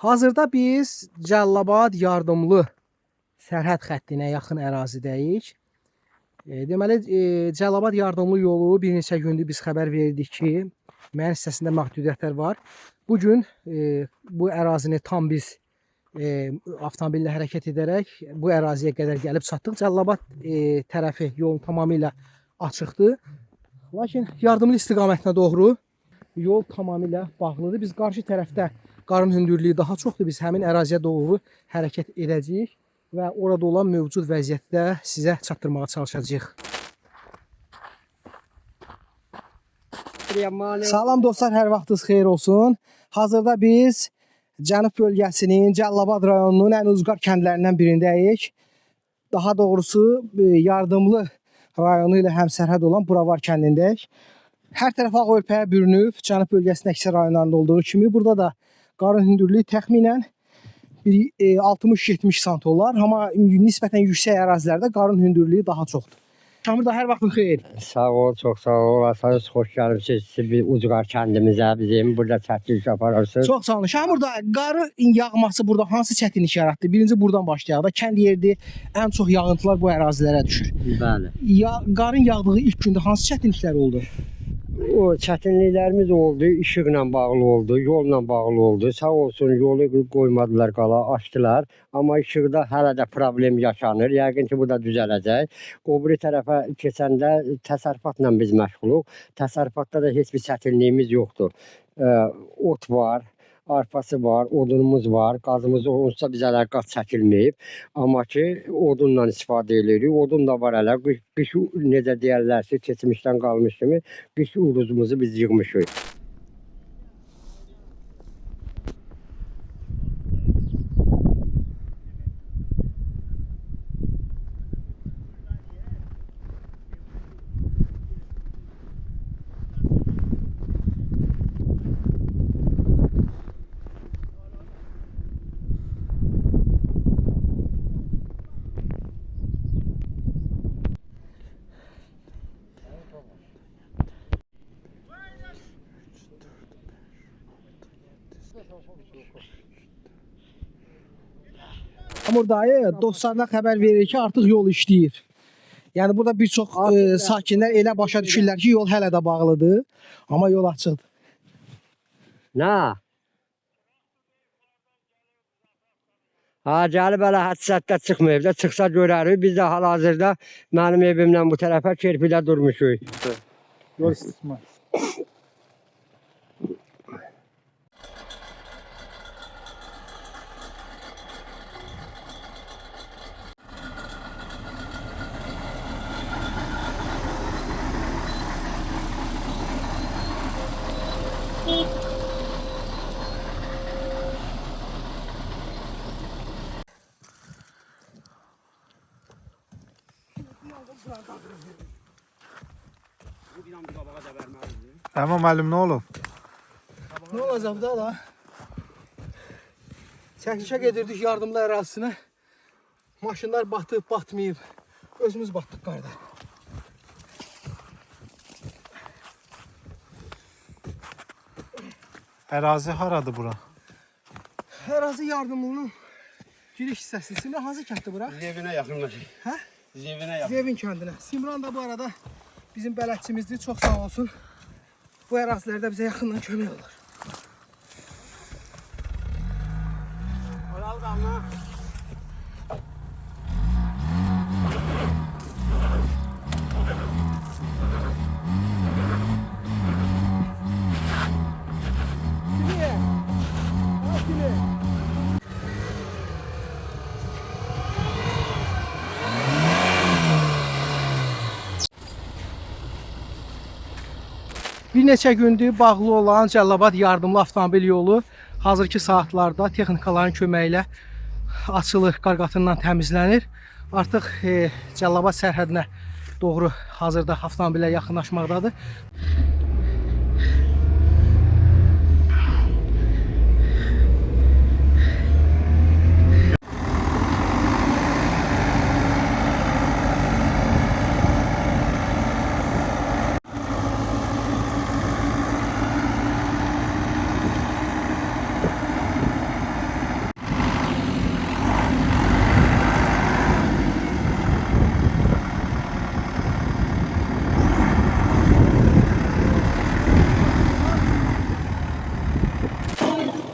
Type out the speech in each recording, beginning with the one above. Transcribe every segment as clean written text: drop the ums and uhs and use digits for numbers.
Hazırda biz Cəlilabad yardımlı sərhəd xəttinə yaxın ərazidəyik. Deməli, Cəlilabad yardımlı yolu bir neçə gündür biz xəbər verdik ki, müəyyən hissəsində məhdudiyyətlər var. Bugün bu ərazini tam biz avtomobillə hərəkət edərək bu əraziyə qədər gəlib çatdıq. Cəlilabad tərəfi yolun tamamilə açıqdır. Lakin yardımlı istiqamətinə doğru yol tamamilə bağlıdır. Biz qarşı tərəfdə qarın hündürlüyü daha çoxdur. Biz həmin əraziyə doğru hərəkət edəcəyik və orada olan mövcud vəziyyətdə sizə çatdırmağa çalışacağıq. Salam dostlar, hər vaxtınız xeyir olsun. Hazırda biz Cənub bölgəsinin Cəlilabad rayonunun ən uzqar kəndlərindən birindəyik. Daha doğrusu yardımlı rayonu ilə həmsərhəd olan Buravar kəndindəyik. Hər tərəf ağ örpəyə bürünüb, Cənub bölgəsinin əksər rayonlarında olduğu kimi burada da qarın hündürlüyü təxminən 60-70 sant olar. Amma nisbətən yüksək ərazilərdə qarın hündürlüyü daha çoxdur. Kamil da hər vaxtın xeyir. Sağ ol, çox sağ ol. Asayız xoş gəlmişsiniz bir ucqar kəndimizə, bizim burada çətinlik yapararsınız. Çox sağ olun. Şamur da qarı yağması burada hansı çətinlik yaratdı? Birinci buradan başlayaq da. Kənd yerdir, ən çox yağıntılar bu ərazilərə düşür. Bəli. Qarın yağdığı ilk gündə hansı çətinliklər oldu? O çətinliklərimiz oldu, işıqla bağlı oldu, yolla bağlı oldu. Sağ olsun yolu qoymadılar qala, açdılar. Amma işıqda hələ də problem yaşanır. Yəqin ki, bu da düzələcək. O biri tərəfə keçəndə təsərrüfatla biz məşğuluq. Təsərrüfatda da heç bir çətinliyimiz yoxdur. Ot var, arpası var, odunumuz var, qazımız olsa bizə hələ qaz çəkilməyib. Amma ki, odunla istifadə edirik. Odun da var hələ. Qış necə deyərlərsə, keçmişdən qalmış kimi qış uruzumuzu biz yığmışıq. Amur dayı, dostlarına xəbər verir ki, artıq yol işləyir. Yəni burada bir çox sakinlər elə başa düşürlər ki, yol hələ də bağlıdır, amma yol açıqdır. Nə? Gəlib hələ hədsətdə çıxmayıb da, çıxsa görərik. Biz də hal-hazırda mənim evimdən bu tərəfə kerpidə durmuşuq. Yol istismar. Amma müəllim nə olub? Nə olacaq da? Çəkilişə gedirdik yardımlı ərazisinə. Maşınlar batıb, batmayıb. Özümüz batdıq qarda. Ərazi haradır bura? Ərazi yardımlının giriş hissəsi. Simran hansı kənddir bura? Zevinə yaxınlaşır. Hə? Zevinə yaxın. Zevin kəndinə. Simran da bu arada bizim bələdçimizdir. Çox sağ olsun. Bu ərazilərdə bizə yaxından kömək olur. Oral qalma. Bir neçə gündür bağlı olan Cəlilabad yardımlı avtomobil yolu hazırki saatlarda texnikaların köməyi ilə açılır, qarqatından təmizlənir. Artıq Cəlilabad sərhədinə doğru hazırda avtomobillər yaxınlaşmaqdadır.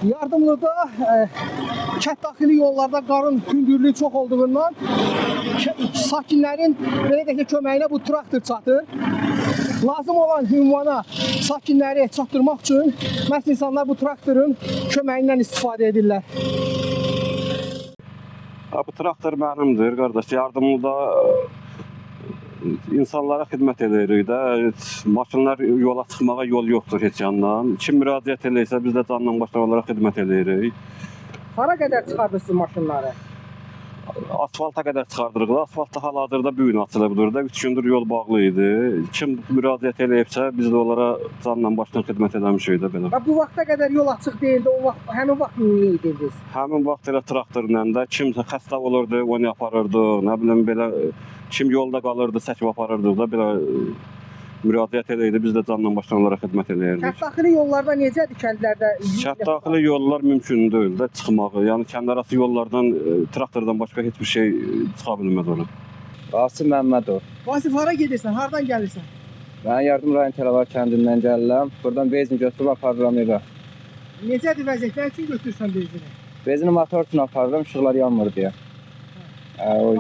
Yardımlıda kənd daxili yollarda qarın hündürlüyü çox olduğundan sakinlərin belə deyək ki, köməyinə bu traktor çatır. Lazım olan ünvana sakinləri çatdırmaq üçün məhz insanlar bu traktorun köməyindən istifadə edirlər. Bu traktor mənimdir, qardaş. Yardımlıda insanlara xidmət edirik də. Maşınlar yola çıxmağa yol yoxdur heç yandan. Kim müraciət edirsə biz də canla başla olaraq xidmət edirik. Hara qədər çıxardırsınız maşınları? Asfalta qədər çıxardırıq. Asfaltda hal-hazırda bu gün açılıbdır da. 3 gündür yol bağlı idi. Kim müraciət edibsə biz də onlara canla başla xidmət edəmişik də belə. Bu vaxta qədər yol açıq deyildi. O vaxt həmin vaxt nə edirdiniz? Həmin vaxt elə traktorla da kimsə xəstə olurdu, onu aparırdıq. Nə bilim belə kim yolda qalırdı, çəkib aparırdıq da belə müraciət edirdi. Biz də canla başla olaraq xidmət edirdik. Kənd daxili yollarda necədir kəndlərdə? Kənd daxili yollar mümkün deyil də çıxmağı. Yəni kənd arası yollardan traktordan başqa heç bir şey çıxa bilməz ora. Vasif Məmmədov. Vasif, hara gedirsən? Hardan gəlirsən? Mən Yardım rayon Təlavar kəndindən gəlirəm. Buradan benzin götürüb aparıram evə. Necədir vəziyyət? Nə üçün götürürsən benzini? Benzini motor üçün aparıram, işıqlar yanmır deyə.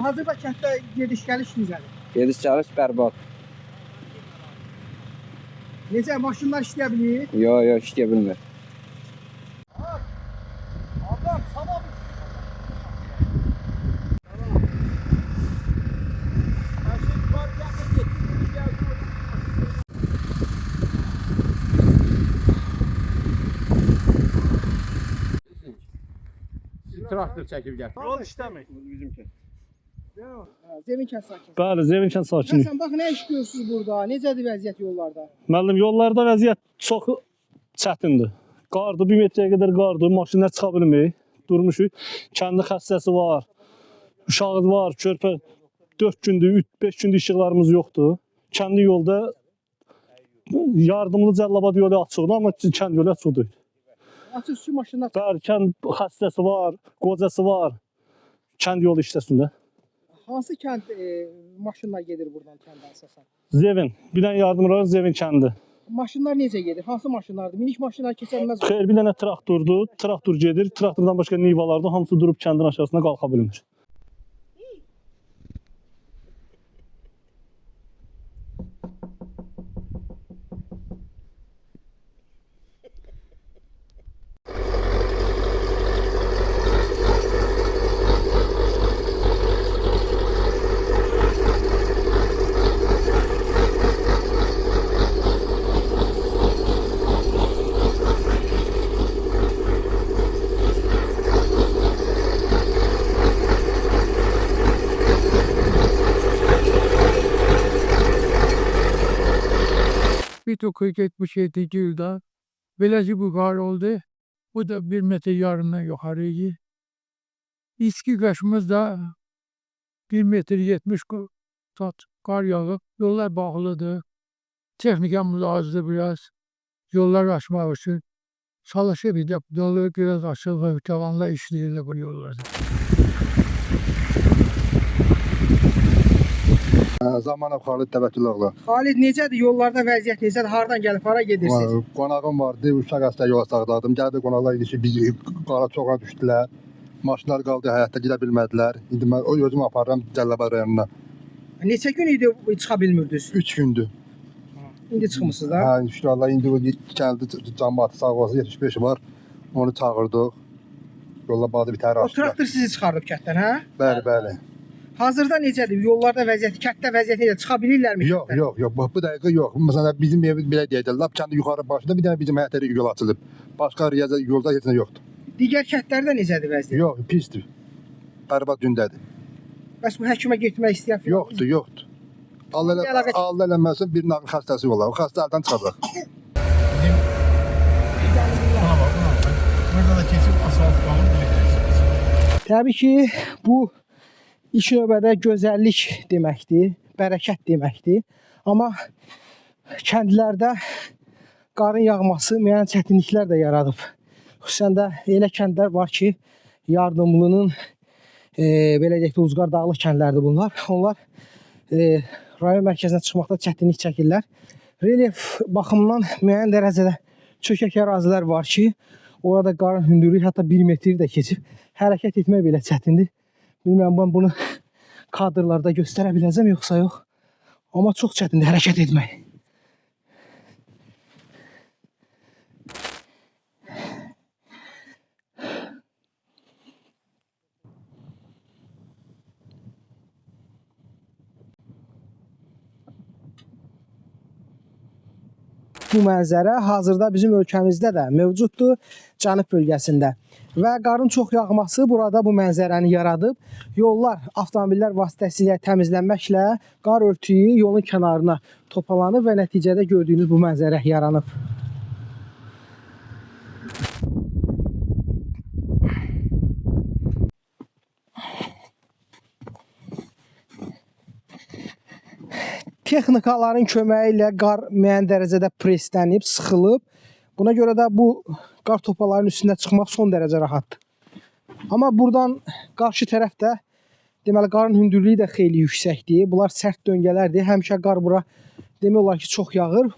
Hazırda kənddə gediş-gəliş necədir? Gediş-gəliş bərbad. Necə, maşınlar işləyə bilir? Yox, işləyə bilmir. Adam, sabah Traktor çəkib gətir. Yol işləmir. Zemin kənd sakini. Bəli, Zevinkən sakini. Sən bax, nə iş görürsünüz burada? Necədir vəziyyət yollarda? Müəllim, yollarda vəziyyət çox çətindir. Qardır, 1 metrəyə qədər qardır, maşınlar çıxa bilmir. Durmuşuq. Kəndi xəstəsi var, uşağı var, körpə 4 gündür, 5 gündür işıqlarımız yoxdur. Kəndi yolda yardımlı Cəllabad yolu açıqdır, amma kənd yolu açıq deyil. Açıq su maşınlar. Bəli, kənd xəstəsi var, qocası var. Kənd yolu işləsində. Hansı kənd maşınlar gedir buradan kəndə əsasən? Zevin, bir dənə yardım rayon Zevin kəndi. Maşınlar necə gedir? Hansı maşınlardır? Minik maşınlar keçənməz. Xeyr, bir dənə traktordur. Traktor gedir. Traktordan başqa nivalardır. Hamısı durub kəndin aşağısına qalxa bilmir. Bir 1977 yılda beləcə bu qar oldu. Bu da 1 metr yarımdan yuxarı idi. İçki qaşımız da 1 metr 70 sat qar yağıb. Yollar bağlıdır. Texnikamız azdır biraz. Yollar açmaq üçün. Çalışıb edib yolu biraz açılıb, tavanla işləyirlər bu yollarda. Zamanov Xalid Təvəkküloğlu. Xalid, necədir yollarda vəziyyət necədir? Hardan gəlib hara gedirsiniz? Qonağım vardı, uşaq hasta yola sağladım. Gəldi qonaqlar idi ki, biz qara çoğa düşdülər. Maşınlar qaldı həyətdə, gedə bilmədilər. İndi mən özüm aparıram Cəllabad rayonuna. Neçə gün idi çıxa bilmirdiniz? 3 gündür. İndi çıxmısınız da? Hə, inşallah indi o gəldi cəmaatı sağ olsun 75 var. Onu çağırdıq. Yolla bağlı bir təhər O açdılar. traktor sizi çıxardıb kənddən, hə? Bəli, bəli. Hazırda necədir? Yollarda vəziyyət, kənddə vəziyyət necədir? Çıxa bilirlərmi? Yox, yox, yox. Bu dəqiqə yox. Məsələn, bizim ev belə deyəcək. Lap kəndi yuxarı başında bir dənə bizim həyətdə yol açılıb. Başqa yolda heç nə yoxdur. Digər kəndlərdə necədir vəziyyət? Yox, pisdir. Bərbad gündədir. Bəs bu həkimə getmək istəyən filan? Yoxdur, yoxdur. Allah eləməsin bir nağıl xəstəsi olar. O xəstə əldən çıxacaq. Burada da keçib asfalt qalıb. Təbii ki, bu ilk növbədə gözəllik deməkdir, bərəkət deməkdir. Amma kəndlərdə qarın yağması müəyyən çətinliklər də yaradıb. Xüsusən də elə kəndlər var ki, yardımlının belə deyək də Uzqar dağlıq kəndlərdir bunlar. Onlar rayon mərkəzinə çıxmaqda çətinlik çəkirlər. Relyef baxımından müəyyən dərəcədə çökək ərazilər var ki, Orada qarın hündürlüyü hətta 1 metri də keçib. Hərəkət etmək belə çətindir. Bilmirəm ben bunu kadrlarda göstərə biləcəm yoxsa yox. Amma çox çətindir hərəkət etmək. Bu mənzərə hazırda bizim ölkəmizdə də mövcuddur, cənub bölgəsində. Və qarın çox yağması burada bu mənzərəni yaradıb. Yollar avtomobillər vasitəsilə təmizlənməklə qar örtüyü yolun kənarına topalanıb və nəticədə gördüyünüz bu mənzərə yaranıb. Texnikaların köməyi ilə qar müəyyən dərəcədə preslənib, sıxılıb. Buna görə də bu qar topalarının üstünə çıxmaq son dərəcə rahatdır. Amma buradan qarşı tərəfdə deməli qarın hündürlüyü də xeyli yüksəkdir. Bunlar sərt döngələrdir. Həmişə qar bura demək olar ki, çox yağır.